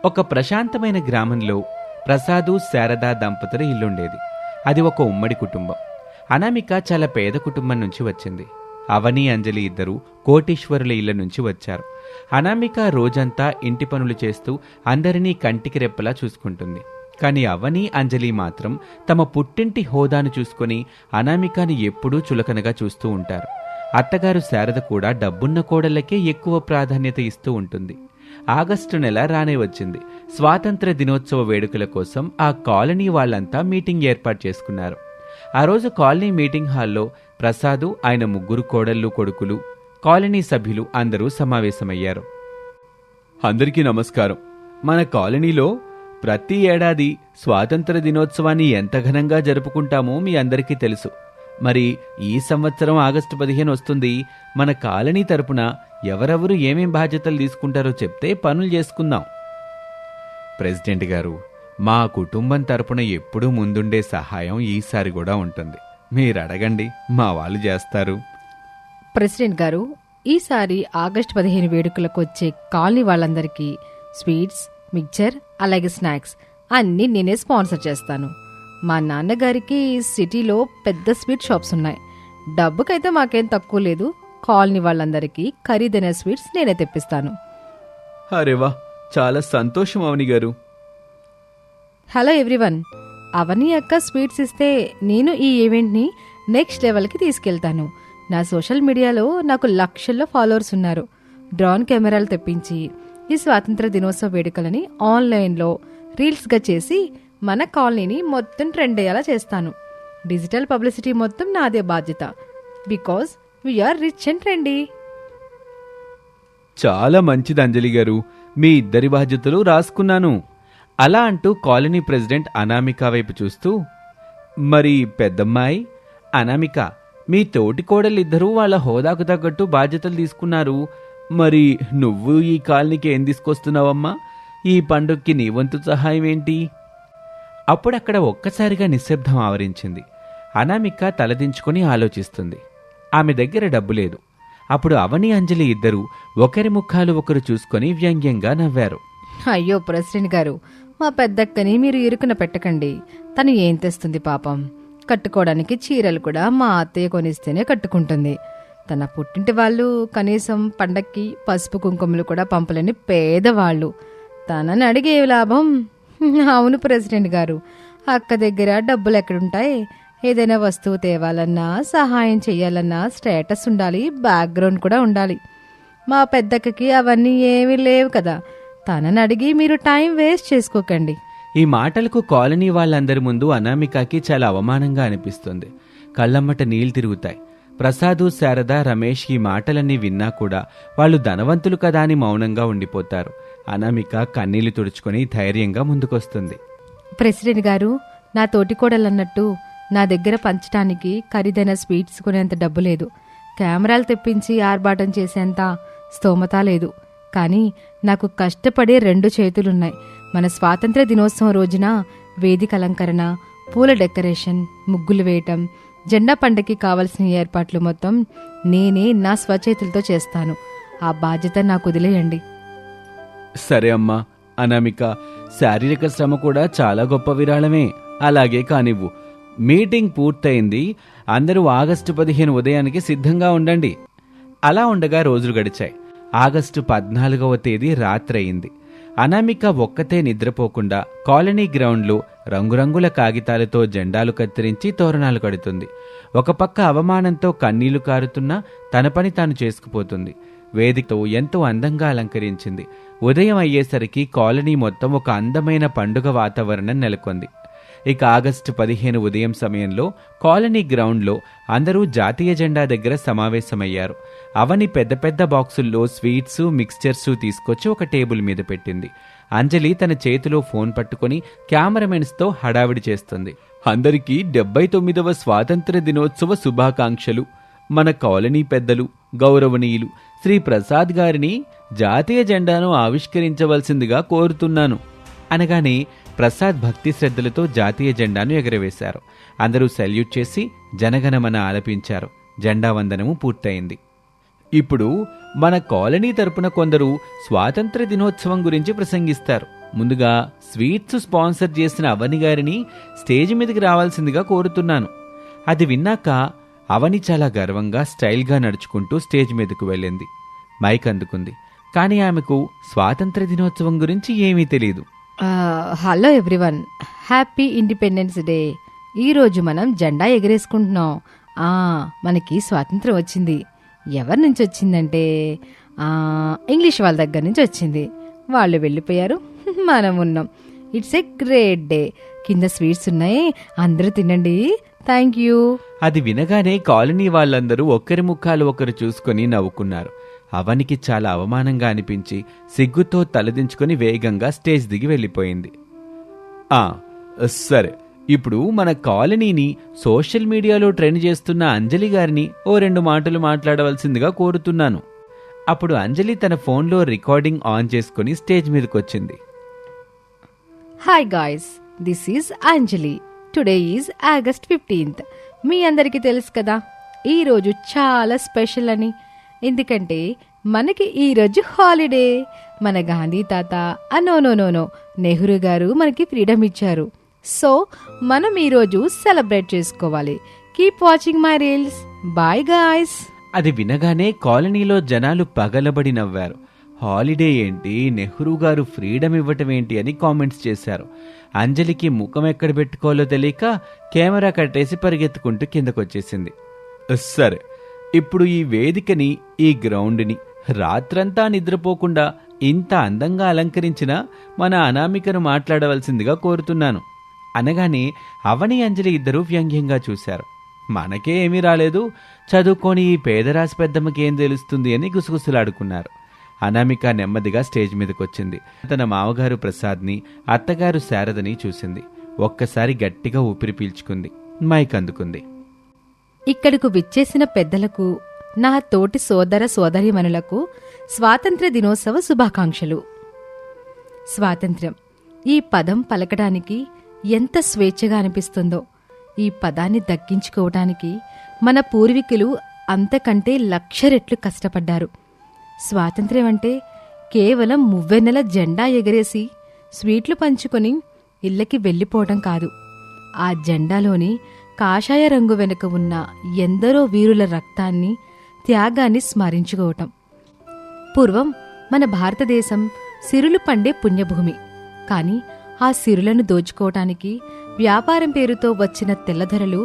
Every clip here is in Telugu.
ఒక ప్రశాంతమైన గ్రామంలో ప్రసాదు శారద దంపతుల ఇల్లుండేది. అది ఒక ఉమ్మడి కుటుంబం. అనామిక చాలా పేద కుటుంబం నుంచి వచ్చింది. అవని, అంజలి ఇద్దరు కోటీశ్వరుల ఇళ్ల నుంచి వచ్చారు. అనామిక రోజంతా ఇంటి పనులు చేస్తూ అందరినీ కంటికి రెప్పలా చూసుకుంటుంది. కానీ అవని, అంజలి మాత్రం తమ పుట్టింటి హోదాను చూసుకొని అనామికని ఎప్పుడూ చులకనగా చూస్తూ ఉంటారు. అత్తగారు శారద కూడా డబ్బున్న కోడళ్లకే ఎక్కువ ప్రాధాన్యత ఇస్తూ ఉంటుంది. ఆగస్టు నెల రానే వచ్చింది. స్వాతంత్ర దినోత్సవ వేడుకల కోసం ఆ కాలనీ వాళ్లంతా మీటింగ్ ఏర్పాటు చేసుకున్నారు. ఆ రోజు కాలనీ మీటింగ్ హాల్లో ప్రసాదు, ఆయన 3 కోడళ్ళు, కొడుకులు, కాలనీ సభ్యులు అందరూ సమావేశమయ్యారు. అందరికీ నమస్కారం. మన కాలనీలో ప్రతి ఏడాది స్వాతంత్ర దినోత్సవాన్ని ఎంత ఘనంగా జరుపుకుంటామో మీ అందరికీ తెలుసు. మరి ఈ సంవత్సరం ఆగస్టు 15 వస్తుంది. మన కాలనీ తరపున ఎవరెవరు ఏమేం బాధ్యతలు తీసుకుంటారో చెప్తే పనులు చేసుకుందాం. ప్రెసిడెంట్ గారు, మా కుటుంబం తరపున ఎప్పుడూ ముందుండే సహాయం ఈసారి కూడా ఉంటుంది. మీరు అడగండి, మా వాళ్ళు చేస్తారు. ప్రెసిడెంట్ గారు, ఈసారి ఆగస్టు 15 వేడుకలకు వచ్చే కాలనీ వాళ్ళందరికీ స్వీట్స్, మిక్చర్, అలాగే స్నాక్స్ అన్నీ నేనే స్పాన్సర్ చేస్తాను. మా నాన్నగారికి సిటీలో పెద్ద స్వీట్ షాప్స్ ఉన్నాయి. డబ్బుకైతే మాకేం తక్కువ లేదు. కాలనీ వాళ్ళందరికీ ఖరీదైన స్వీట్స్ నేనే తెప్పిస్తాను. అరేవా, చాలా సంతోషం అవని గారు. హలో ఎవ్రీవన్, అవని అక్క స్వీట్స్ ఇస్తే నేను ఈ ఈవెంట్ని నెక్స్ట్ లెవెల్కి తీసుకెళ్తాను. నా సోషల్ మీడియాలో నాకు లక్షల్లో ఫాలోవర్స్ ఉన్నారు. డ్రోన్ కెమెరాలు తెప్పించి ఈ స్వాతంత్ర దినోత్సవ వేడుకలని ఆన్లైన్లో రీల్స్గా చేసి మన కాలనీని మొత్తం ట్రెండ్ అయ్యేలా చేస్తాను. డిజిటల్ పబ్లిసిటీ మొత్తం నాదే బాధ్యత. Because we are rich and trendy. చాలా మంచిది అంజలి గారు, మీ ఇద్దరి బాధ్యతలు రాసుకున్నాను. అలా అంటూ కాలనీ ప్రెసిడెంట్ అనామిక వైపు చూస్తూ, మరి పెద్దమ్మాయి అనామిక, మీ తోటి కోడలిద్దరూ వాళ్ళ హోదాకు తగ్గట్టు బాధ్యతలు తీసుకున్నారు. మరి నువ్వు ఈ కాలనీకి ఏం తీసుకొస్తున్నావమ్మా? ఈ పండుగకి నీ వంతు సహాయం ఏంటి? అప్పుడక్కడ ఒక్కసారిగా నిశ్శబ్దం ఆవరించింది. అనామిక తలదించుకుని ఆలోచిస్తుంది. ఆమె దగ్గర డబ్బు లేదు. అప్పుడు అవని, అంజలి ఇద్దరూ ఒకరి ముఖాలు ఒకరు చూసుకొని వ్యంగ్యంగా నవ్వారు. అయ్యో ప్రెసిడెంట్ గారు, మా పెద్దక్కని మీరు ఇరుకున పెట్టకండి. తను ఏం తెస్తుంది పాపం. కట్టుకోవడానికి చీరలు కూడా మా అత్తయ్య కొనిస్తేనే కట్టుకుంటుంది. తన పుట్టింటి వాళ్ళు కనీసం పండక్కి పసుపు కుంకుమలు కూడా పంపలేని పేదవాళ్ళు. తనని అడిగే లాభం? అవును ప్రెసిడెంట్ గారు, అక్క దగ్గర డబ్బులు ఎక్కడుంటాయి? ఏదైనా వస్తువు తేవాలన్నా, సహాయం చెయ్యాలన్నా స్టేటస్ ఉండాలి, బ్యాక్గ్రౌండ్ కూడా ఉండాలి. మా పెద్దక్కకి అవన్నీ ఏమీ లేవు కదా. తనని అడిగి మీరు టైం వేస్ట్ చేసుకోకండి. ఈ మాటలకు కాలనీ వాళ్ళందరి ముందు అనామికకి చాలా అవమానంగా అనిపిస్తుంది. కళ్ళమ్మట నీళ్లు తిరుగుతాయి. ప్రసాదు, శారద, రమేష్ ఈ మాటలన్నీ విన్నా కూడా వాళ్ళు ధనవంతులు కదా అని మౌనంగా ఉండిపోతారు. అనామిక కన్నీళ్లు తుడుచుకొని ధైర్యంగా ముందుకొస్తుంది. ప్రెసిడెంట్ గారు, నా తోటికోడలన్నట్టు నా దగ్గర పంచడానికి ఖరీదైన స్వీట్స్ కొనేంత డబ్బు లేదు. కెమెరాలు తెప్పించి ఆర్భాటం చేసేంత స్తోమత లేదు. కానీ నాకు కష్టపడే 2 చేతులున్నాయి. మన స్వాతంత్ర దినోత్సవం రోజున వేదిక అలంకరణ, పూల డెకరేషన్, ముగ్గులు వేయటం, జెండా పండగకి కావలసిన ఏర్పాట్లు మొత్తం నేనే నా స్వచేతులతో చేస్తాను. ఆ బాధ్యత నాకు వదిలేయండి. సరే అమ్మా. అనామిక, శారీరక శ్రమ కూడా చాలా గొప్ప విరాళమే. అలాగే కానివ్వు. మీటింగ్ పూర్తయింది. అందరూ ఆగస్టు 15 ఉదయానికి సిద్ధంగా ఉండండి. అలా ఉండగా రోజులు గడిచాయి. ఆగస్టు 14వ తేదీ రాత్రయింది. అనామిక ఒక్కతే నిద్రపోకుండా కాలనీ గ్రౌండ్లో రంగురంగుల కాగితాలతో జెండాలు కత్తిరించి తోరణాలు కడుతుంది. ఒక పక్క అవమానంతో కన్నీళ్లు కారుతున్నా తన పని తాను చేసుకుపోతుంది. వేదికతో ఎంతో అందంగా అలంకరించింది. ఉదయం అయ్యేసరికి కాలనీ మొత్తం ఒక అందమైన పండుగ వాతావరణం నెలకొంది. ఇక ఆగస్టు 15 ఉదయం సమయంలో కాలనీ గ్రౌండ్లో అందరూ జాతీయ జెండా దగ్గర సమావేశమయ్యారు. అవని పెద్ద పెద్ద బాక్సుల్లో స్వీట్స్, మిక్స్చర్స్ తీసుకొచ్చి ఒక టేబుల్ మీద పెట్టింది. అంజలి తన చేతిలో ఫోన్ పట్టుకుని కెమెరామెన్స్తో హడావిడి చేస్తుంది. అందరికీ 79వ స్వాతంత్ర దినోత్సవ శుభాకాంక్షలు. మన కాలనీ పెద్దలు, గౌరవనీయులు శ్రీ ప్రసాద్ గారిని జాతీయ జెండాను ఆవిష్కరించవలసిందిగా కోరుతున్నాను అనగానే ప్రసాద్ భక్తి శ్రద్ధలతో జాతీయ జెండాను ఎగరవేశారు. అందరూ సెల్యూట్ చేసి జనగణమన ఆలపించారు. జెండా వందనము పూర్తయింది. ఇప్పుడు మన కాలనీ తరపున కొందరు స్వాతంత్ర దినోత్సవం గురించి ప్రసంగిస్తారు. ముందుగా స్వీట్స్ స్పాన్సర్ చేసిన అవని గారిని స్టేజ్ మీదకి రావాల్సిందిగా కోరుతున్నాను. అది విన్నాక అవని చాలా గర్వంగా స్టైల్గా నడుచుకుంటూ స్టేజ్ మీదకు వెళ్ళింది. మైక్ అందుకుంది. కానీ ఆమెకు స్వాతంత్ర దినోత్సవం గురించి ఏమీ తెలియదు. Hello everyone, happy independence day. ఈరోజు మనం జెండా ఎగరేసుకుంటున్నాం. మనకి స్వాతంత్రం వచ్చింది. ఎవరి నుంచి వచ్చిందంటే ఇంగ్లీష్ వాళ్ళ దగ్గర నుంచి వచ్చింది. వాళ్ళు వెళ్ళిపోయారు, మనం ఉన్నాం. It's a great day. కింద స్వీట్స్ ఉన్నాయి, అందరూ తినండి. Thank you. అది వినగానే కాలనీ వాళ్ళందరూ ఒకరి ముఖాలు ఒకరు చూసుకొని నవ్వుకున్నారు. అవనికి చాలా అవమానంగా అనిపించి సిగ్గుతో తలదించుకొని వేగంగా స్టేజ్ దిగి వెళ్ళిపోయింది. సరే, ఇప్పుడు మన కాలనీని సోషల్ మీడియాలో ట్రెండ్ చేస్తున్న అంజలి గారిని ఓ 2 మాటలు మాట్లాడవలసిందిగా కోరుతున్నాను. అప్పుడు అంజలి తన ఫోన్లో రికార్డింగ్ ఆన్ చేసుకుని స్టేజ్ మీదకొచ్చింది. Hi guys, this is Anjali. Today is August 15th. మీ అందరికీ తెలుసు కదా, ఈరోజు చాలా స్పెషల్ అని. ఎందుకంటే మనకి ఈరోజు హాలిడే. మన గాంధీ తాత నో నెహ్రూ గారు మనకి ఫ్రీడమ్ ఇచ్చారు. సో మనం ఈరోజు సెలబ్రేట్ చేసుకోవాలి. Keep watching my reels. Bye guys. అది వినగానే కాలనీలో జనాలు పగలబడి నవ్వారు. హాలిడే ఏంటి, నెహ్రూ గారు ఫ్రీడమ్ ఇవ్వటం ఏంటి అని కామెంట్స్ చేశారు. అంజలికి ముఖం ఎక్కడ పెట్టుకోవాలో తెలియక కెమెరా కట్టేసి పరిగెత్తుకుంటూ కిందకొచ్చేసింది. సరే, ఇప్పుడు ఈ వేదికని, ఈ గ్రౌండ్ని రాత్రంతా నిద్రపోకుండా ఇంత అందంగా అలంకరించిన మన అనామికను మాట్లాడవలసిందిగా కోరుతున్నాను అనగానే అవని అంజలి ఇద్దరూ వ్యంగ్యంగా చూశారు. మనకే ఏమీ రాలేదు, చదువుకొని ఈ పేదరాశి పెద్దమ్మకి ఏం తెలుస్తుంది అని గుసగుసలాడుకున్నారు. అనామిక నెమ్మదిగా స్టేజ్ మీదకొచ్చింది. తన మామగారు ప్రసాద్ని, అత్తగారు శారదని చూసింది. ఒక్కసారి గట్టిగా ఊపిరి పీల్చుకుంది. మైక్ అందుకుంది. ఇక్కడకు విచ్చేసిన పెద్దలకు, నా తోటి సోదర సోదరీమణులకు స్వాతంత్ర దినోత్సవ శుభాకాంక్షలు. స్వాతంత్ర్యం ఈ పదం పలకడానికి ఎంత స్వేచ్ఛగా అనిపిస్తుందో. ఈ పదాన్ని దక్కించుకోవటానికి మన పూర్వీకులు అంతకంటే 1,00,000 రెట్లు కష్టపడ్డారు. స్వాతంత్ర్యం అంటే కేవలం మువ్వెన్నెల జెండా ఎగరేసి స్వీట్లు పంచుకొని ఇళ్ళకి వెళ్ళిపోవటం కాదు. ఆ జెండాలోని కాషాయ రంగు వెనుక ఉన్న ఎందరో వీరుల రక్తాన్ని, త్యాగాన్ని స్మరించుకోవటం. పూర్వం మన భారతదేశం సిరులు పండే పుణ్యభూమి. కాని ఆ సిరులను దోచుకోవటానికి వ్యాపారం పేరుతో వచ్చిన తెల్లధరలు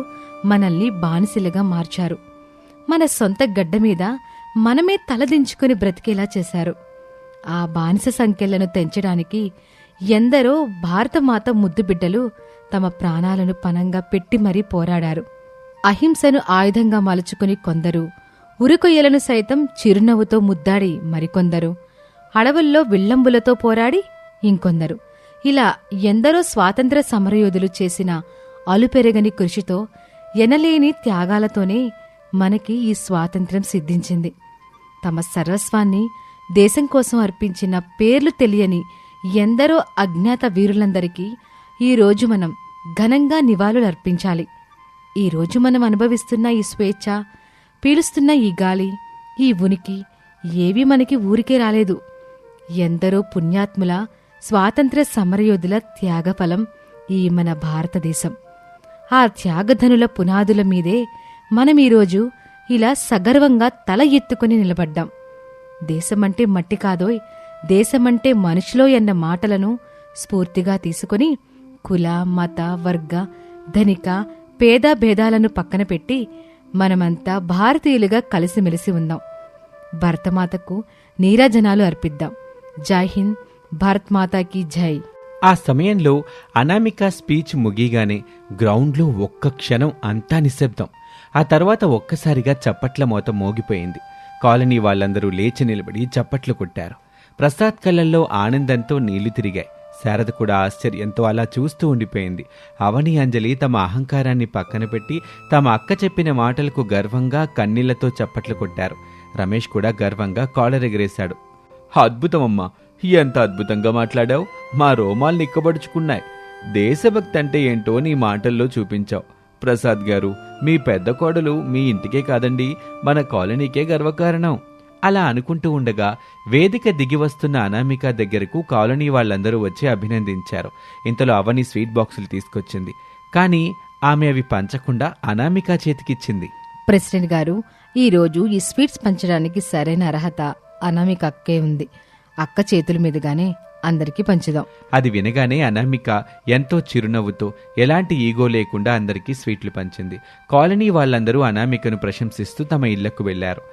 మనల్ని బానిసలుగా మార్చారు. మన సొంత గడ్డ మీద మనమే తలదించుకుని బ్రతికేలా చేశారు. ఆ బానిస సంఖ్యలను తెంచడానికి ఎందరో భారతమాత ముద్దుబిడ్డలు తమ ప్రాణాలను పణంగా పెట్టి మరీ పోరాడారు. అహింసను ఆయుధంగా మలుచుకుని కొందరు, ఉరికొయ్యలను సైతం చిరునవ్వుతో ముద్దాడి మరికొందరు, అడవుల్లో విల్లంబులతో పోరాడి ఇంకొందరు. ఇలా ఎందరో స్వాతంత్ర సమరయోధులు చేసిన అలుపెరగని కృషితో, ఎనలేని త్యాగాలతోనే మనకి ఈ స్వాతంత్ర్యం సిద్ధించింది. తమ సర్వస్వాన్ని దేశం కోసం అర్పించిన పేర్లు తెలియని ఎందరో అజ్ఞాత వీరులందరికీ ఈరోజు మనం ఘనంగా నివాళులు అర్పించాలి. ఈరోజు మనం అనుభవిస్తున్న ఈ స్వేచ్ఛ, పీలుస్తున్న ఈ గాలి, ఈ ఉనికి ఏవీ మనకి ఊరికే రాలేదు. ఎందరో పుణ్యాత్ముల, స్వాతంత్ర్య సమరయోధుల త్యాగఫలం ఈ మన భారతదేశం. ఆ త్యాగధనుల పునాదుల మీదే మనం ఈరోజు ఇలా సగర్వంగా తల ఎత్తుకుని నిలబడ్డాం. దేశమంటే మట్టి కాదోయ్, దేశమంటే మనుషులో అన్న మాటలను స్ఫూర్తిగా తీసుకుని కుల, మత, వర్గ, ధనిక, పేద భేదాలను పక్కన పెట్టి మనమంతా భారతీయులుగా కలిసిమెలిసి ఉందాం. భరతమాతకు నీరాజనాలు అర్పిద్దాం. జై హింద్, భారత్ మాతాకి జై. ఆ సమయంలో అనామిక స్పీచ్ ముగిగానే గ్రౌండ్లో ఒక్క క్షణం అంతా నిశ్శబ్దం. ఆ తర్వాత ఒక్కసారిగా చప్పట్ల మోత మోగిపోయింది. కాలనీ వాళ్ళందరూ లేచి నిలబడి చప్పట్లు కొట్టారు. ప్రసాద్ కళ్ళల్లో ఆనందంతో నీళ్లు తిరిగాయి. శారద కూడా ఆశ్చర్యంతో అలా చూస్తూ ఉండిపోయింది. అవని, అంజలి తమ అహంకారాన్ని పక్కన పెట్టి తమ అక్క చెప్పిన మాటలకు గర్వంగా కన్నీళ్లతో చప్పట్లు కొట్టారు. రమేష్ కూడా గర్వంగా కాలర్ ఎగరేశాడు. అద్భుతమమ్మా, ఎంత అద్భుతంగా మాట్లాడావు, మా రోమాలు నిక్కబడుచుకున్నాయి. దేశభక్తి అంటే ఏంటో నీ మాటల్లో చూపించావు. ప్రసాద్ గారు, మీ పెద్ద కోడలు మీ ఇంటికే కాదండి, మన కాలనీకే గర్వకారణం అలా అనుకుంటూ ఉండగా వేదిక దిగి వస్తున్న అనామిక దగ్గరకు కాలనీ వాళ్ళందరూ వచ్చి అభినందించారు. ఇంతలో అవని స్వీట్ బాక్సులు తీసుకొచ్చింది. కానీ ఆమె అవి పంచకుండా అనామిక చేతికిచ్చింది. ప్రెసిడెంట్ గారు, ఈరోజు ఈ స్వీట్స్ పంచడానికి సరైన అర్హత అనామిక అక్కే ఉంది. అక్క చేతుల మీదుగానే అందరికీ పంచుదాం. అది వినగానే అనామిక ఎంతో చిరునవ్వుతో ఎలాంటి ఈగో లేకుండా అందరికీ స్వీట్లు పంచింది. కాలనీ వాళ్ళందరూ అనామికను ప్రశంసిస్తూ తమ ఇళ్లకు వెళ్లారు.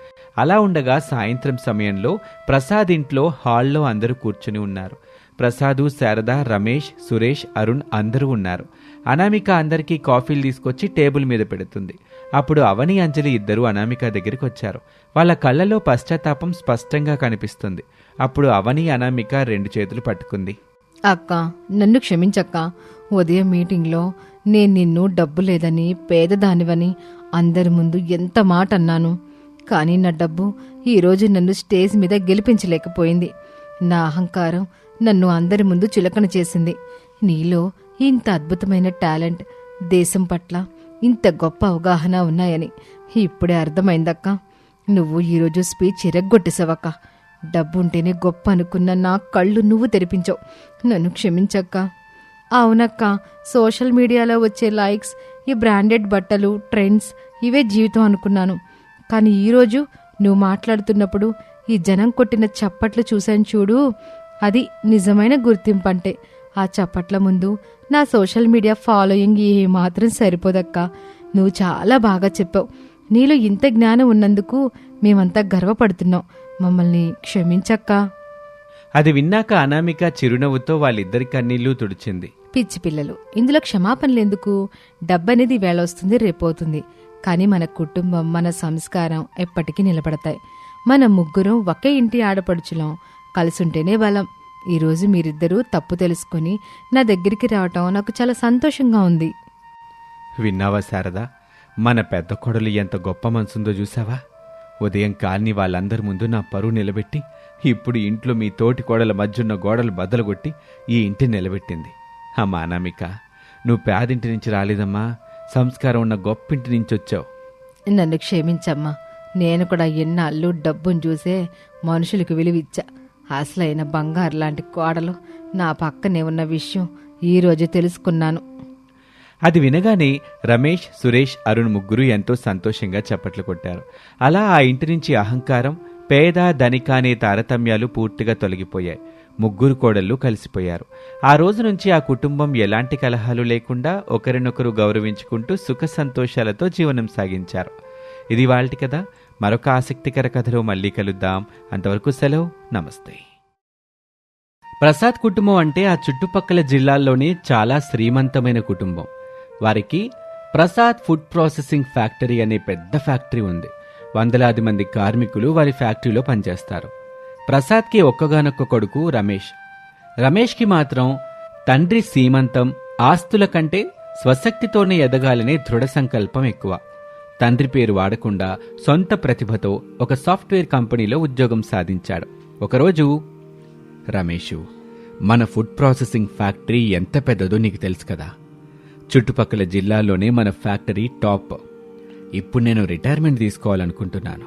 అలా ఉండగా సాయంత్రం సమయంలో ప్రసాద్ ఇంట్లో హాల్లో అందరూ కూర్చుని ఉన్నారు. ప్రసాదు, శారద, రమేష్, సురేష్, అరుణ్ అందరూ ఉన్నారు. అనామిక అందరికీ కాఫీలు తీసుకొచ్చి టేబుల్ మీద పెడుతుంది. అప్పుడు అవని, అంజలి ఇద్దరూ అనామిక దగ్గరికి వచ్చారు. వాళ్ళ కళ్ళలో పశ్చాత్తాపం స్పష్టంగా కనిపిస్తుంది. అప్పుడు అవని అనామిక 2 చేతులు పట్టుకుంది. అక్క, నన్ను క్షమించక్క. ఉదయం మీటింగ్లో నేను నిన్ను డబ్బు లేదని, పేదదానివని అందరి ముందు ఎంత మాట అన్నాను. కానీ నా డబ్బు ఈరోజు నన్ను స్టేజ్ మీద గెలిపించలేకపోయింది. నా అహంకారం నన్ను అందరి ముందు చులకన చేసింది. నీలో ఇంత అద్భుతమైన టాలెంట్, దేశం పట్ల ఇంత గొప్ప అవగాహన ఉన్నాయని ఇప్పుడే అర్థమైందక్క. నువ్వు ఈరోజు స్పీచ్ ఇరగ్గొట్టేసావక్క. డబ్బుంటేనే గొప్ప అనుకున్న నా కళ్ళు నువ్వు తెరిపించావు. నన్ను క్షమించక్క. అవునక్క, సోషల్ మీడియాలో వచ్చే లైక్స్, ఈ బ్రాండెడ్ బట్టలు, ట్రెండ్స్ ఇవే జీవితం అనుకున్నాను. కానీ ఈరోజు నువ్వు మాట్లాడుతున్నప్పుడు ఈ జనం కొట్టిన చప్పట్లు చూశాను చూడు, అది నిజమైన గుర్తింపు. అంటే ఆ చప్పట్ల ముందు నా సోషల్ మీడియా ఫాలోయింగ్ ఏమాత్రం సరిపోదక్క. నువ్వు చాలా బాగా చెప్పావు. నీలో ఇంత జ్ఞానం ఉన్నందుకు మేమంతా గర్వపడుతున్నాం. మమ్మల్ని క్షమించక్క. అది విన్నాక అనామిక చిరునవ్వుతో వాళ్ళిద్దరి కన్నీళ్లు తుడిచింది. పిచ్చి పిల్లలు, ఇందులో క్షమాపణలెందుకు? డబ్బనేది వేళ వస్తుంది, రేపోతుంది. కానీ మన కుటుంబం, మన సంస్కారం ఎప్పటికీ నిలబడతాయి. మన ముగ్గురం ఒకే ఇంటి ఆడపడుచులం. కలిసుంటేనే బలం. ఈరోజు మీరిద్దరూ తప్పు తెలుసుకుని నా దగ్గరికి రావటం నాకు చాలా సంతోషంగా ఉంది. విన్నావా శారదా, మన పెద్ద కొడలు ఎంత గొప్ప మనసుందో చూసావా? ఉదయం కాలనీ వాళ్ళందరి ముందు నా పరువు నిలబెట్టి ఇప్పుడు ఇంట్లో మీ తోటి కోడల మధ్యున్న గోడలు బద్దలుగొట్టి ఈ ఇంటిని నిలబెట్టింది. అమ్మా అనామిక, నువ్వు పేదింటి నుంచి రాలేదమ్మా, సంస్కారం ఉన్న గొప్పింటి నుంచి వచ్చావు. నన్ను క్షమించమ్మా. నేను కూడా ఎన్నాళ్ళు డబ్బును చూసే మనుషులకు విలువిచ్చా. అసలైన బంగారు లాంటి కోడలు నా పక్కనే ఉన్న విషయం ఈరోజు తెలుసుకున్నాను. అది వినగానే రమేష్, సురేష్, అరుణ్ ముగ్గురు ఎంతో సంతోషంగా చప్పట్లు కొట్టారు. అలా ఆ ఇంటి నుంచి అహంకారం, పేద ధనిక అనే తారతమ్యాలు పూర్తిగా తొలగిపోయాయి. ముగ్గురు కోడళ్ళు కలిసిపోయారు. ఆ రోజు నుంచి ఆ కుటుంబం ఎలాంటి కలహాలు లేకుండా ఒకరినొకరు గౌరవించుకుంటూ సుఖ సంతోషాలతో జీవనం సాగించారు. ఇది వాళ్ళటి కథ. మరొక ఆసక్తికర కథలో మళ్ళీ కలుద్దాం. అంతవరకు సెలవు, నమస్తే. ప్రసాద్ కుటుంబం అంటే ఆ చుట్టుపక్కల జిల్లాల్లోనే చాలా శ్రీమంతమైన కుటుంబం. వారికి ప్రసాద్ ఫుడ్ ప్రాసెసింగ్ ఫ్యాక్టరీ అనే పెద్ద ఫ్యాక్టరీ ఉంది. వందలాది మంది కార్మికులు వారి ఫ్యాక్టరీలో పనిచేస్తారు. ప్రసాద్కి ఒక్కగానొక్క కొడుకు రమేష్. రమేష్కి మాత్రం తండ్రి సీమంతం, ఆస్తుల కంటే స్వశక్తితోనే ఎదగాలనే దృఢ సంకల్పం ఎక్కువ. తండ్రి పేరు వాడకుండా సొంత ప్రతిభతో ఒక సాఫ్ట్వేర్ కంపెనీలో ఉద్యోగం సాధించాడు. ఒకరోజు, రమేషు, మన ఫుడ్ ప్రాసెసింగ్ ఫ్యాక్టరీ ఎంత పెద్దదో నీకు తెలుసు కదా. చుట్టుపక్కల జిల్లాల్లోనే మన ఫ్యాక్టరీ టాప్. ఇప్పుడు నేను రిటైర్మెంట్ తీసుకోవాలనుకుంటున్నాను.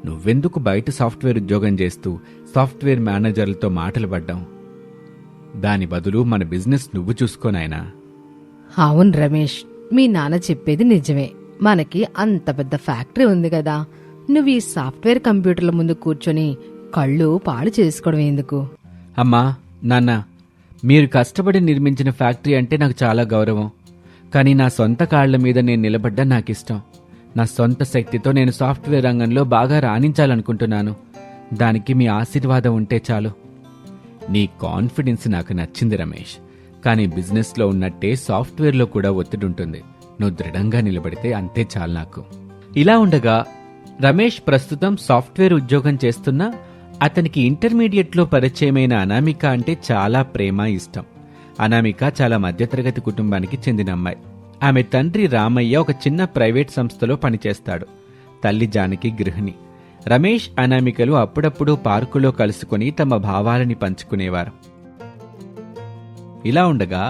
నువ్వెందుకు బయట సాఫ్ట్వేర్ ఉద్యోగం చేస్తూ సాఫ్ట్వేర్ మేనేజర్లతో మాటలు పడ్డావు? దాని బదులు మన బిజినెస్ నువ్వు చూసుకోనాయనా. అవును రమేష్, మీ నాన్న చెప్పేది నిజమే. మనకి అంత పెద్ద ఫ్యాక్టరీ ఉంది కదా. నువ్వు ఈ సాఫ్ట్వేర్ కంప్యూటర్ల ముందు కూర్చొని కళ్ళు పాడు చేసుకోవడం ఎందుకు? అమ్మా, నాన్న, మీరు కష్టపడి నిర్మించిన ఫ్యాక్టరీ అంటే నాకు చాలా గౌరవం. కానీ నా సొంత కాళ్ల మీద నేను నిలబడ్డా నాకిష్టం. నా సొంత శక్తితో నేను సాఫ్ట్వేర్ రంగంలో బాగా రాణించాలనుకుంటున్నాను. దానికి మీ ఆశీర్వాదం ఉంటే చాలు. నీ కాన్ఫిడెన్స్ నాకు నచ్చింది రమేష్. కానీ బిజినెస్లో ఉన్నట్టే సాఫ్ట్వేర్లో కూడా ఒత్తిడి ఉంటుంది. నువ్వు దృఢంగా నిలబడితే అంతే చాలు నాకు. ఇలా ఉండగా రమేష్ ప్రస్తుతం సాఫ్ట్వేర్ ఉద్యోగం చేస్తున్నా అతనికి ఇంటర్మీడియట్లో పరిచయమైన అనామిక అంటే చాలా ప్రేమ, ఇష్టం. అనామిక చాలా మధ్యతరగతి కుటుంబానికి చెందిన అమ్మాయి. ఆమె తండ్రి రామయ్య ఒక చిన్న ప్రైవేట్ సంస్థలో పనిచేస్తాడు. తల్లి జానకి గృహిణి. రమేష్, అనామికలు అప్పుడప్పుడు పార్కులో కలుసుకుని తమ భావాలని పంచుకునేవారు. ఇలా ఉండగా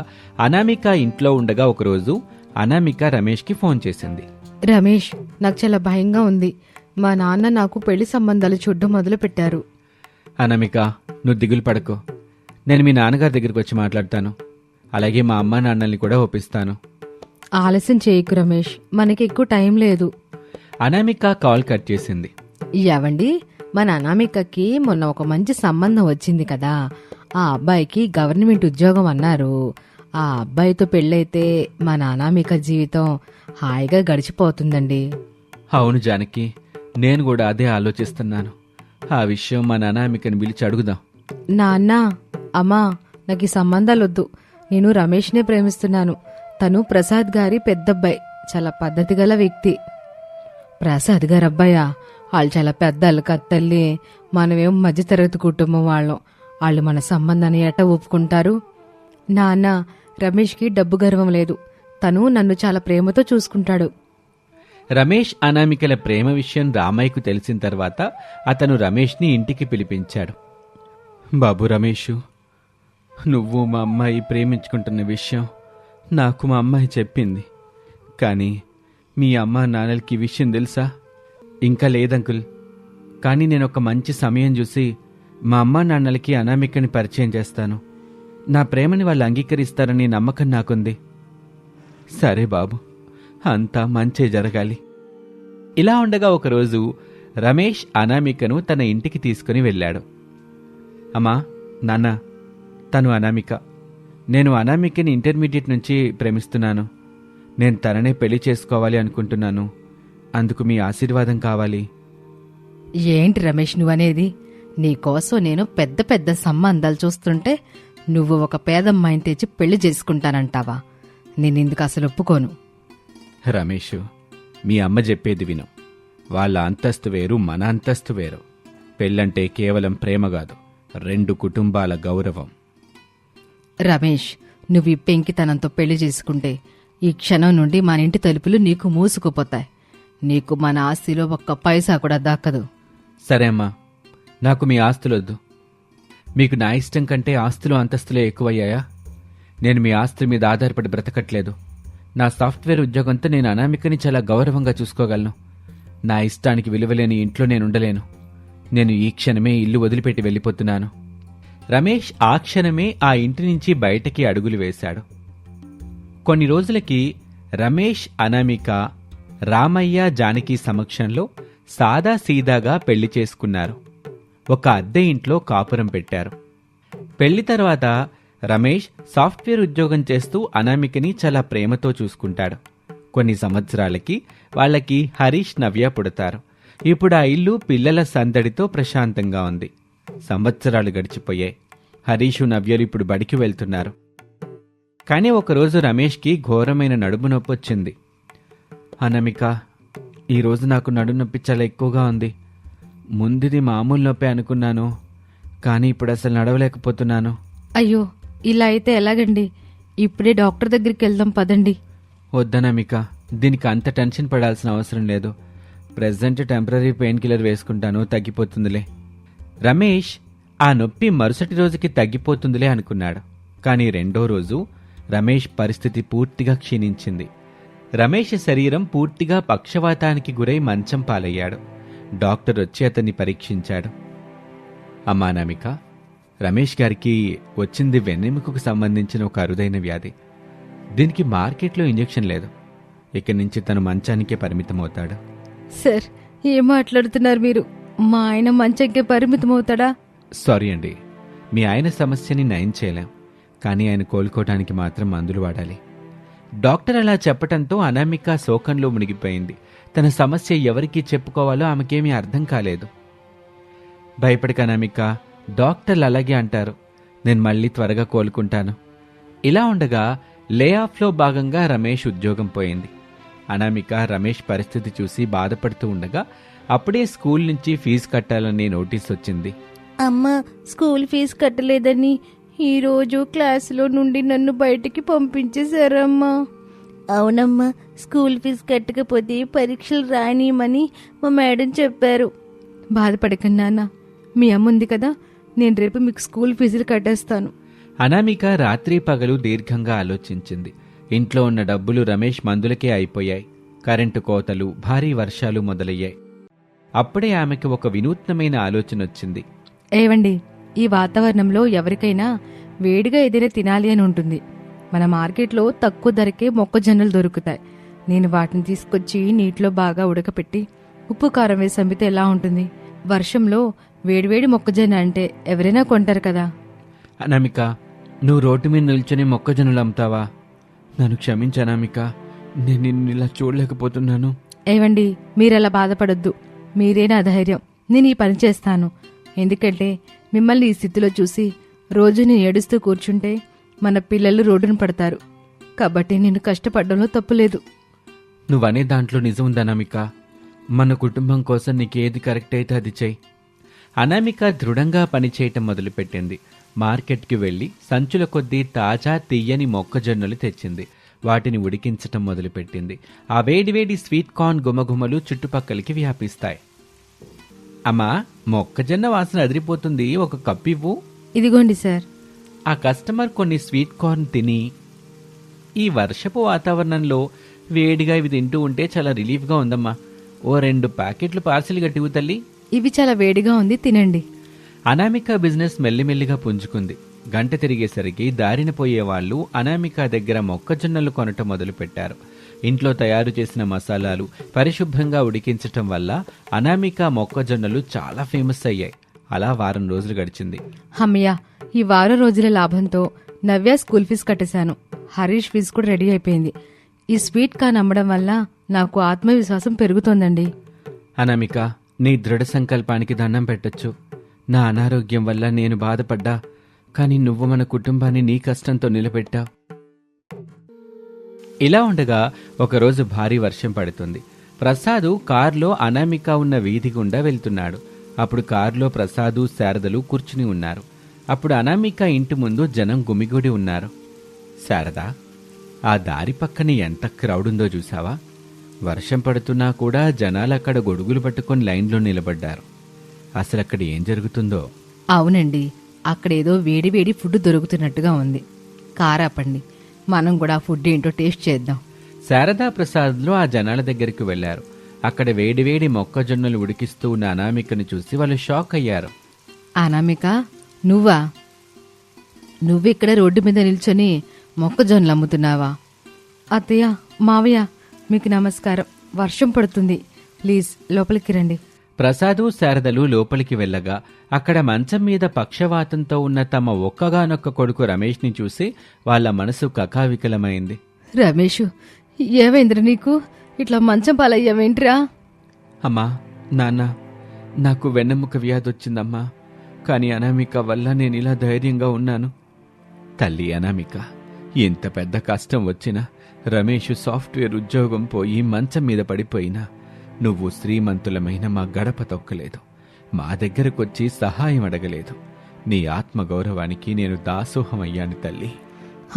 అనామిక ఇంట్లో ఉండగా ఒకరోజు అనామిక రమేష్కి ఫోన్ చేసింది. రమేష్, నాకు చాలా భయంగా ఉంది. మా నాన్న నాకు పెళ్లి సంబంధాలు చూడడం మొదలుపెట్టారు. అనామిక, నువ్వు దిగులు పడకు. నేను మీ నాన్నగారి దగ్గరికి వచ్చి మాట్లాడతాను. అలాగే మా అమ్మ నాన్నల్ని కూడా ఒప్పిస్తాను. ఆలస్యం చేయకు రమేష్, మనకి ఎక్కువ టైం లేదు. అనామిక కాల్ కట్ చేసింది. ఏవండి, మన అనామికకి మొన్న ఒక మంచి సంబంధం వచ్చింది కదా, ఆ అబ్బాయికి గవర్నమెంట్ ఉద్యోగం అన్నారు. ఆ అబ్బాయితో పెళ్ళైతే మన అనామిక జీవితం హాయిగా గడిచిపోతుందండి. అవును జానకి, నేను కూడా అదే ఆలోచిస్తున్నాను. ఆ విషయం మా అనామికని పిలిచి అడుగుదాం. నాన్న, అమ్మా, నాకు ఈ సంబంధాలొద్దు. నేను రమేష్నే ప్రేమిస్తున్నాను. తను ప్రసాద్ గారి పెద్దబ్బాయి, చాలా పద్ధతి గల వ్యక్తి. ప్రసాద్ గారు అబ్బాయా? వాళ్ళు చాలా పెద్దలు కత్తల్లి. మనమేం మధ్యతరగతి కుటుంబం వాళ్ళం. వాళ్ళు మన సంబంధాన్ని ఎట్ట ఒప్పుకుంటారు? నాన్న, రమేష్కి డబ్బు గర్వం లేదు. తను నన్ను చాలా ప్రేమతో చూసుకుంటాడు. రమేష్ అనామికల ప్రేమ విషయం రామయ్యకు తెలిసిన తర్వాత అతను రమేష్ని ఇంటికి పిలిపించాడు. బాబు రమేషు, నువ్వు మా అమ్మాయి ప్రేమించుకుంటున్న విషయం నాకు మా అమ్మాయి చెప్పింది. కానీ మీ అమ్మ నాన్నలకి ఈ విషయం తెలుసా? ఇంకా లేదంకుల్. కానీ నేను ఒక మంచి సమయం చూసి మా అమ్మ నాన్నలకి అనామికని పరిచయం చేస్తాను. నా ప్రేమని వాళ్ళు అంగీకరిస్తారని నమ్మకం నాకుంది. సరే బాబు, అంతా మంచే జరగాలి. ఇలా ఉండగా ఒకరోజు రమేష్ అనామికను తన ఇంటికి తీసుకుని వెళ్ళాడు. అమ్మా, నాన్న, తను అనామిక. నేను అనామికని ఇంటర్మీడియట్ నుంచి ప్రేమిస్తున్నాను. నేను తననే పెళ్లి చేసుకోవాలి అనుకుంటున్నాను. అందుకు మీ ఆశీర్వాదం కావాలి. ఏంటి రమేష్ నువ్వనేది? నీకోసం నేను పెద్ద పెద్ద సంబంధాలు చూస్తుంటే నువ్వు ఒక పేదమ్మాయిని తెచ్చి పెళ్లి చేసుకుంటానంటావా? నేనిందుకు అసలు ఒప్పుకోను. రమేష్, మీ అమ్మ చెప్పేది విను. వాళ్ళ అంతస్తు వేరు, మన అంతస్తు వేరు. పెళ్ళంటే కేవలం ప్రేమ కాదు, 2 కుటుంబాల గౌరవం. రమేష్, నువ్వు ఈ పెంకితనంతో పెళ్లి చేసుకుంటే ఈ క్షణం నుండి మన ఇంటి తలుపులు నీకు మూసుకుపోతాయి. నీకు మన ఆస్తిలో ఒక్క పైసా కూడా దక్కదు. సరే అమ్మా, నాకు మీ ఆస్తులొద్దు. మీకు నా ఇష్టం కంటే ఆస్తులు అంతస్తులే ఎక్కువయ్యాయా? నేను మీ ఆస్తుల మీద ఆధారపడి బ్రతకట్లేదు. నా సాఫ్ట్వేర్ ఉద్యోగంతో నేను అనామికని చాలా గౌరవంగా చూసుకోగలను. నా ఇష్టానికి విలువలేని ఇంట్లో నేను ఉండలేను. నేను ఈ క్షణమే ఇల్లు వదిలిపెట్టి వెళ్ళిపోతున్నాను. రమేష్ ఆ క్షణమే ఆ ఇంటి నుంచి బయటకి అడుగులు వేశాడు. కొన్ని రోజులకి రమేష్ అనామిక రామయ్య జానకి సమక్షంలో సాదాసీదాగా పెళ్లి చేసుకున్నారు. ఒక అద్దె ఇంట్లో కాపురం పెట్టారు. పెళ్లి తర్వాత రమేష్ సాఫ్ట్వేర్ ఉద్యోగం చేస్తూ అనామికని చాలా ప్రేమతో చూసుకుంటాడు. కొన్ని సంవత్సరాలకి వాళ్ళకి హరీష్, నవ్య పుడతారు. ఇప్పుడు ఆ ఇల్లు పిల్లల సందడితో ప్రశాంతంగా ఉంది. సంవత్సరాలు గడిచిపోయాయి. హరీషు, నవ్యలు ఇప్పుడు బడికి వెళ్తున్నారు. కానీ ఒకరోజు రమేష్కి ఘోరమైన నడుము నొప్పి వచ్చింది. అనామిక, ఈరోజు నాకు నడుము నొప్పి చాలా ఎక్కువగా ఉంది. ముందుది మామూలు నొప్పి అనుకున్నాను, కానీ ఇప్పుడు అసలు నడవలేకపోతున్నాను. అయ్యో, ఇలా అయితే ఎలాగండి? ఇప్పుడే డాక్టర్ దగ్గరికి వెళ్దాం పదండి. వద్దనామిక, దీనికి అంత టెన్షన్ పడాల్సిన అవసరం లేదు. ప్రెజెంట్ టెంపరీ పెయిన్ కిల్లర్ వేసుకుంటాను, తగ్గిపోతుందిలే. రమేష్ ఆ నొప్పి మరుసటి రోజుకి తగ్గిపోతుందిలే అనుకున్నాడు. కానీ రెండో రోజు రమేష్ పరిస్థితి పూర్తిగా క్షీణించింది. రమేష్ శరీరం పూర్తిగా పక్షవాతానికి గురై మంచం పాలయ్యాడు. డాక్టర్ వచ్చి అతన్ని పరీక్షించాడు. అమ్మా అనామిక, రమేష్ గారికి వచ్చింది వెన్నెముకకు సంబంధించిన ఒక అరుదైన వ్యాధి. దీనికి మార్కెట్లో ఇంజెక్షన్ లేదు. ఇక నుంచి తను మంచానికే పరిమితమవుతాడు. సార్, ఏం మాట్లాడుతున్నారు మీరు? మా ఆయన మంచంకే పరిమితమవుతాడా? సారీ అండి, మీ ఆయన సమస్యని నయం చేయలేం. కానీ ఆయన కోలుకోవడానికి మాత్రం మందులు వాడాలి. డాక్టర్ అలా చెప్పటంతో అనామిక శోకంలో మునిగిపోయింది. తన సమస్య ఎవరికి చెప్పుకోవాలో ఆమెకేమీ అర్థం కాలేదు. భయపడక అనామిక, డాక్టర్లు అలాగే అంటారు. నేను మళ్ళీ త్వరగా కోలుకుంటాను. ఇలా ఉండగా లే ఆఫ్లో భాగంగా రమేష్ ఉద్యోగం పోయింది. అనామిక రమేష్ పరిస్థితి చూసి బాధపడుతూ ఉండగా అప్పుడే స్కూల్ నుంచి ఫీజు కట్టాలని నోటీస్ వచ్చింది. అమ్మా, స్కూల్ ఫీజు కట్టలేదని ఈరోజు క్లాసులో నుండి నన్ను బయటికి పంపించేశారమ్మా. అవునమ్మా, స్కూల్ ఫీజు కట్టకపోతే పరీక్షలు రానియమని మా మేడం చెప్పారు. బాధపడకండి నాన్న, మీ అమ్మ ఉంది కదా, నేను రేపు మీకు స్కూల్ ఫీజులు కట్టేస్తాను. అనామిక రాత్రి పగలు దీర్ఘంగా ఆలోచించింది. ఇంట్లో ఉన్న డబ్బులు రమేష్ మందులకే అయిపోయాయి. కరెంటు కోతలు, భారీ వర్షాలు మొదలయ్యాయి. అప్పుడే ఆమెకి ఒక వినూత్నమైన ఆలోచన వచ్చింది. ఏవండి, ఈ వాతావరణంలో ఎవరికైనా వేడిగా ఏదైనా తినాలి అని ఉంటుంది. మన మార్కెట్లో తక్కువ ధరకే మొక్కజొన్నలు దొరుకుతాయి. నేను వాటిని తీసుకొచ్చి నీటిలో బాగా ఉడకపెట్టి ఉప్పు కారం వేసి అమ్మితే ఎలా ఉంటుంది? వర్షంలో వేడివేడి మొక్కజొన్న అంటే ఎవరైనా కొంటారు కదా. అనామిక, నువ్వు రోడ్డు మీద నిల్చొని మొక్కజొన్నలు అమ్ముతావా? నన్ను క్షమించు అనామిక, నేను నిన్ను ఇలా చూడలేకపోతున్నాను. ఏవండి, మీరలా బాధపడొద్దు. మీరే నా ధైర్యం. నేను ఈ పని చేస్తాను. ఎందుకంటే మిమ్మల్ని ఈ స్థితిలో చూసి రోజు నేను ఏడుస్తూ కూర్చుంటే మన పిల్లలు రోడ్డున పడతారు. కాబట్టి నేను కష్టపడడంలో తప్పులేదు. నువ్వనే దాంట్లో నిజం ఉంది అనామిక. మన కుటుంబం కోసం నీకేది కరెక్ట్ అయితే అది చెయ్యి. అనామిక దృఢంగా పనిచేయటం మొదలుపెట్టింది. మార్కెట్కి వెళ్లి సంచుల కొద్దీ తాజా తీయని మొక్కజొన్నలు తెచ్చింది. వాటిని ఉడికించటం మొదలుపెట్టింది. ఆ వేడివేడి స్వీట్ కార్న్ గుమగుమలు చుట్టుపక్కలకి వ్యాపిస్తాయి. అమ్మా, మొక్కజొన్న వాసన అదిరిపోతుంది, ఒక కప్పు ఇవ్వు. ఇదిగోండి సార్. ఆ కస్టమర్ కొన్ని స్వీట్ కార్న్ తిని, ఈ వర్షపు వాతావరణంలో వేడిగా ఇవి తింటూ ఉంటే చాలా రిలీఫ్గా ఉందమ్మా, ఓ 2 ప్యాకెట్లు పార్సిల్ గట్టివు తల్లి. ఇవి చాలా వేడిగా ఉంది, తినండి. అనామిక బిజినెస్ మెల్లిమెల్లిగా పుంజుకుంది. గంట తిరిగేసరికి దారిన పోయేవాళ్లు అనామిక దగ్గర మొక్కజొన్నలు కొనటం మొదలుపెట్టారు. ఇంట్లో తయారు చేసిన మసాలాలు పరిశుభ్రంగా ఉడికించటం వల్ల అనామిక మొక్కజొన్నలు చాలా ఫేమస్ అయ్యాయి. అలా వారం రోజులు గడిచింది. హమ్మయ్య, ఈ వారం రోజుల లాభంతో నవ్య స్కూల్ ఫీజు కట్టేశాను. హరీష్ ఫీజు కూడా రెడీ అయిపోయింది. ఈ స్వీట్ కార్న్ అమ్మడం వల్ల నాకు ఆత్మవిశ్వాసం పెరుగుతోందండి. అనామిక, నీ దృఢ సంకల్పానికి దండం పెట్టొచ్చు. నా అనారోగ్యం వల్ల నేను బాధపడ్డా, కానీ నువ్వు మన కుటుంబాన్ని నీ కష్టంతో నిలబెట్టావు. ఇలా ఉండగా ఒకరోజు భారీ వర్షం పడుతుంది. ప్రసాదు కారులో అనామిక ఉన్న వీధి గుండా వెళ్తున్నాడు. అప్పుడు కారులో ప్రసాదు, శారదలు కూర్చుని ఉన్నారు. అప్పుడు అనామిక ఇంటి ముందు జనం గుమిగూడి ఉన్నారు. శారదా, ఆ దారి పక్కన ఎంత క్రౌడ్ ఉందో చూసావా? వర్షం పడుతున్నా కూడా జనాలు అక్కడ గొడుగులు పట్టుకొని లైన్లో నిలబడ్డారు. అసలు అక్కడ ఏం జరుగుతుందో? అవునండి, అక్కడేదో వేడివేడి ఫుడ్ దొరుకుతున్నట్టుగా ఉంది. కారాపండి, మనం కూడా ఫుడ్ ఏంటో టేస్ట్ చేద్దాం. శారదా ప్రసాద్లో ఆ జనాల దగ్గరికి వెళ్లారు. అక్కడ వేడివేడి మొక్కజొన్నలు ఉడికిస్తూ ఉన్న అనామికను చూసి వాళ్ళు షాక్ అయ్యారు. అనామిక, నువ్వా? నువ్విక్కడ రోడ్డు మీద నిల్చొని మొక్కజొన్నలు అమ్ముతున్నావా? అత్తయ్య, మావయ్య, మీకు నమస్కారం. వర్షం పడుతుంది, ప్లీజ్ లోపలికి రండి. ప్రసాదు, శారదలు లోపలికి వెళ్ళగా అక్కడ మంచం మీద పక్షవాతంతో ఉన్న తమ ఒక్కగానొక్క కొడుకు రమేష్ని చూసి వాళ్ళ మనసు కకావికలమైంది. రమేషు, ఏమైందిరా నీకు? ఇట్లా మంచం పాలయ్యావేంట్రా? అమ్మా, నాన్న, నాకు వెన్నెముక వ్యాధి వచ్చిందమ్మా. కానీ అనామిక వల్ల నేను ఇలా ధైర్యంగా ఉన్నాను. తల్లి అనామిక, ఎంత పెద్ద కష్టం వచ్చినా రమేష్ సాఫ్ట్వేర్ ఉద్యోగం పోయి మంచం మీద పడిపోయినా నువ్వు శ్రీమంతులమైన మా గడప తొక్కలేదు, మా దగ్గరకొచ్చి సహాయం అడగలేదు. నీ ఆత్మగౌరవానికి నేను దాసోహమయ్యాను తల్లి.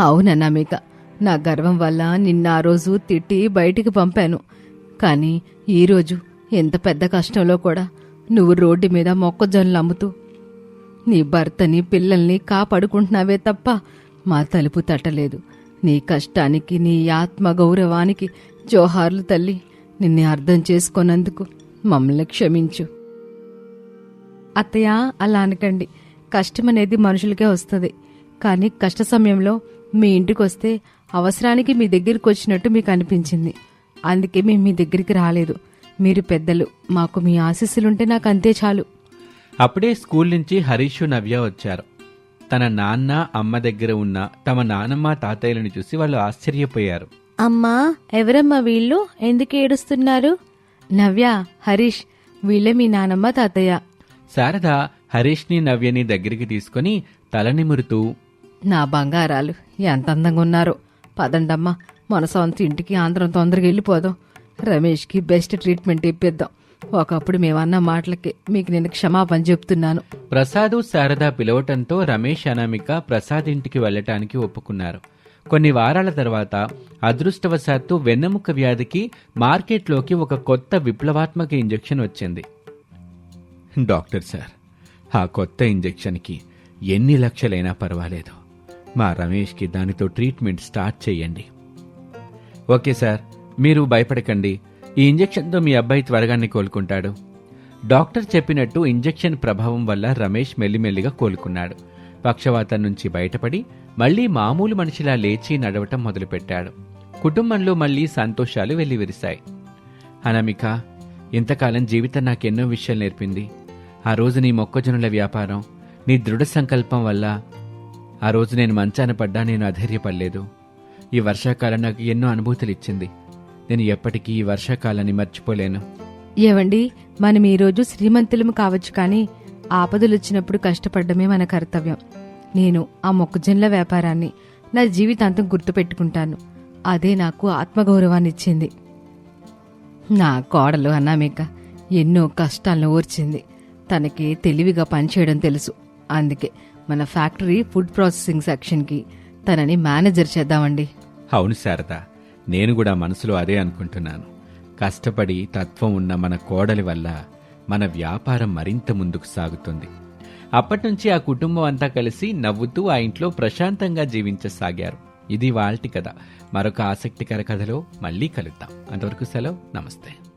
అవునన్నామిక, నా గర్వం వల్ల నిన్న ఆ రోజు తిట్టి బయటికి పంపాను. కానీ ఈరోజు ఎంత పెద్ద కష్టంలో కూడా నువ్వు రోడ్డు మీద మొక్కజొన్నలు అమ్ముతూ నీ భర్తని, పిల్లల్ని కాపాడుకుంటున్నావే తప్ప మా తలుపు తట్టలేదు. నీ కష్టానికి, నీ ఆత్మగౌరవానికి జోహార్లు తల్లి. నిన్నే అర్థం చేసుకున్నందుకు మమ్మల్ని క్షమించు. అత్తయ్య, అలా అనకండి. కష్టమనేది మనుషులకే వస్తుంది. కానీ కష్ట సమయంలో మీ ఇంటికి వస్తే అవసరానికి మీ దగ్గరికి వచ్చినట్టు మీకు అనిపించింది. అందుకే మేము మీ దగ్గరికి రాలేదు. మీరు పెద్దలు, మాకు మీ ఆశీస్సులుంటే నాకు అంతే చాలు. అప్పుడే స్కూల్ నుంచి హరీషు, నవ్య వచ్చారు. తన నాన్న, అమ్మ దగ్గర ఉన్న తమ నానమ్మ, తాతయ్యలను చూసి వాళ్ళు ఆశ్చర్యపోయారు. అమ్మా, ఎవరమ్మా వీళ్ళు? ఎందుకు ఏడుస్తున్నారు? నవ్య, హరీష్, వీళ్ళే మీ నానమ్మ, తాతయ్య. శారద హరీష్ని, నవ్యని దగ్గరికి తీసుకుని తలనిమురుతూ, నా బంగారాలు ఎంత అందంగా ఉన్నారో. పదండమ్మా, మన సొంత ఇంటికి ఆంధ్రం తొందరగా వెళ్ళిపోదాం. రమేష్కి బెస్ట్ ట్రీట్మెంట్ ఇప్పిద్దాం. ఒకప్పుడు మేమన్న మాటలకి మీకు నేను క్షమాపణ చెప్తున్నాను. ప్రసాదు, శారద పిలవటంతో రమేష్, అనామిక ప్రసాద్ ఇంటికి వెళ్లటానికి ఒప్పుకున్నారు. కొన్ని వారాల తర్వాత అదృష్టవశాత్తు వెన్నెముక వ్యాధికి మార్కెట్లోకి ఒక కొత్త విప్లవాత్మక ఇంజెక్షన్ వచ్చింది. డాక్టర్ సార్, ఆ కొత్త ఇంజెక్షన్కి ఎన్ని లక్షలైనా పర్వాలేదు. మా రమేష్కి దానితో ట్రీట్మెంట్ స్టార్ట్ చేయండి. ఓకే సార్, మీరు భయపడకండి. ఈ ఇంజెక్షన్తో మీ అబ్బాయి త్వరగానే కోలుకుంటాడు. డాక్టర్ చెప్పినట్టు ఇంజెక్షన్ ప్రభావం వల్ల రమేష్ మెల్లిమెల్లిగా కోలుకున్నాడు. పక్షవాతం నుంచి బయటపడి మళ్లీ మామూలు మనిషిలా లేచి నడవటం మొదలుపెట్టాడు. కుటుంబంలో మళ్లీ సంతోషాలు వెల్లివిరిశాయి. అనామిక, ఇంతకాలం జీవితం నాకెన్నో విషయాలు నేర్పింది. ఆ రోజు నీ మొక్కజొన్నల వ్యాపారం, నీ దృఢ సంకల్పం వల్ల ఆ రోజు నేను మంచాన పడ్డా నేను అధైర్యపడలేదు. ఈ వర్షాకాలం నాకు ఎన్నో అనుభూతులు ఇచ్చింది. నేను ఎప్పటికీ ఈ వర్షాకాలాన్ని మర్చిపోలేను. ఏవండి, మనం ఈరోజు శ్రీమంతులము కావచ్చు, కానీ ఆపదలొచ్చినప్పుడు కష్టపడ్డమే మన కర్తవ్యం. నేను ఆ మొక్కజొన్నల వ్యాపారాన్ని నా జీవితాంతం గుర్తుపెట్టుకుంటాను. అదే నాకు ఆత్మగౌరవాన్నిచ్చింది. నా కోడలు అనామిక ఎన్నో కష్టాలను ఓర్చింది. తనకి తెలివిగా పనిచేయడం తెలుసు. అందుకే మన ఫ్యాక్టరీ ఫుడ్ ప్రాసెసింగ్ సెక్షన్కి తనని మేనేజర్ చేద్దామండి. అవును శారద, నేను కూడా మనసులో అదే అనుకుంటున్నాను. కష్టపడి తత్వం ఉన్న మన కోడలి వల్ల మన వ్యాపారం మరింత ముందుకు సాగుతుంది. అప్పటినుంచి ఆ కుటుంబం అంతా కలిసి నవ్వుతూ ఆ ఇంట్లో ప్రశాంతంగా జీవించసాగారు. ఇది వాల్టి కథ. మరొక ఆసక్తికర కథలో మళ్ళీ కలుద్దాం. అంతవరకు సెలవు. నమస్తే.